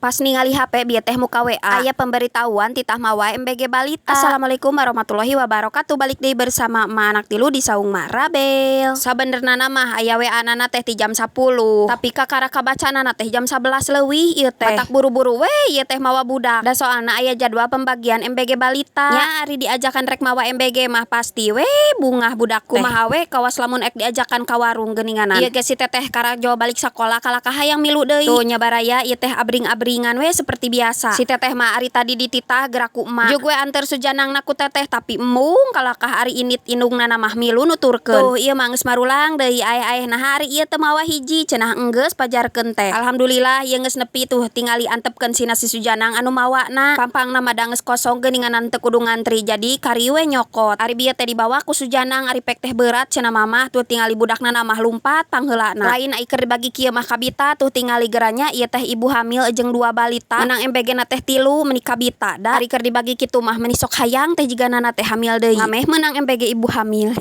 Pas ningali HP bieu teh muka WA. Aya pemberitahuan titah mawa MBG balita. Assalamualaikum warahmatullahi wabarakatuh. Balik deui bersama emak anak tilu di saung Marabel. Sabenerna mah aya WA nana teh ti jam 10. Tapi kakara kabacanana teh jam 11 leuwih ieu teh. Batak buru-buru we ieu teh mawa budak. Da soalna aya jadwal pembagian MBG balita. Nya ari diajakan rek mawa MBG mah pasti we bungah budak teh. Kumaha we kawas lamun ek diajakan ka warung geuninganan. Ieu ge si teteh karajo balik sakola kalakah hayang milu deui. Tuh nya baraya ieu teh abring-abringan we seperti biasa. Si teteh mah ari tadi dititah gerak ku emak. Jug we anter sujanangna ku teteh tapi embung kalakah ari init indungna mah milu nuturkeun. Tuh ieu mah geus marulang deui aya-aya nah hari ieu teu mawa hiji cenah enggeus pajarkeun teh. Alhamdulillah ieu geus nepi tuh tingali antepkeun si nasi sujanang anu mawana. Pampangna mah da geus kosong geuninganan teu kudu ngantri jadi kari we nyokot. Ari bieu teh dibawa ku sujanang ari pek teh berat cenah mamah tuh tingali budakna mah lumpat pangheulana. Lain ai keur dibagi kieu mah kabita tuh tingali geranya ieu teh ibu hamil jeung 2 balita. Menang MBG na teh 3 meuni kabita da. Ari keur dibagi kitu mah meuni sok hayang teh jiganana teh hamil deui. Ngameh menang MBG ibu hamil.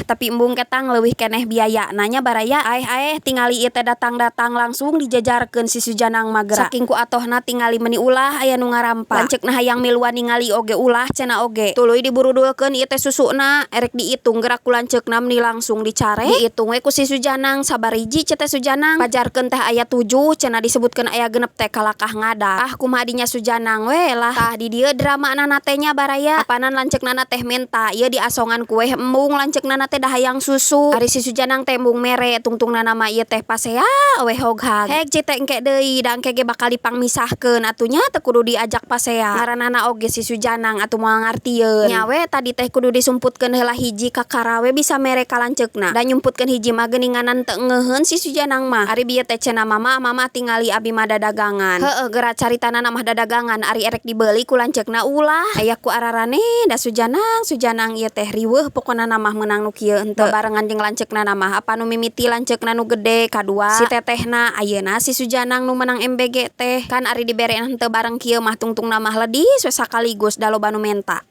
Tapi embung ketang leuwih keneh biaya nanya baraya aeh tingali ieu teh datang-datang langsung dijajarkeun si sujanang magra. Saking ku atohna tingali meuni ulah aya nu ngarampa. Lanceukna hayang miluan ningali oge ulah cenah oge. Tuluy diburudulkeun ieu teh susuna erek diitung gerak ku lanceukna meuni langsung dicare. Diitung we ku si sujanang sabar hiji ce teh sujanang. Pajarkeun teh aya 7 cenah disebutkeun aya 6 teh kalakah ngadak. Kumaha dinya sujanang we lah. Tah di dieu drama nana teh nya baraya. Apanan lanceukna teh menta ieu diasongan ku we embung lanceukna teh da hayang susu. Ari si sujanang teh embung mere tungtungna nama ieu teh pasea we hoghag. Heg cite engke deui da engke ge bakal dipangmisahkeun atunya teu kudu diajak pasea. Ngaranana oge si sujanang atuh moal ngartieun. Nya we tadi teh kudu disumputkeun heula hiji kakara we bisa mere ka lanceukna. Da nyumputkeun hiji mah geuninganan teu ngeuheun si sujanang mah. Ari bieu teh cenah mama tingali abi mah dadagangan. Heueuh geura caritana mah dadagangan ari erek dibeuli ku lanceukna ulah. Aya ku ararane da sujanang ieu teh riweuh pokona mah meunang nu kieu henteu barengan jeung lanceukna mah apa nu mimiti lanceukna nu gede kadua si tetehna ayeuna si sujanang nu menang MBG teh kan ari dibere henteu bareng kieu mah tungtungna mah ledis we sakaligus da loba nu menta.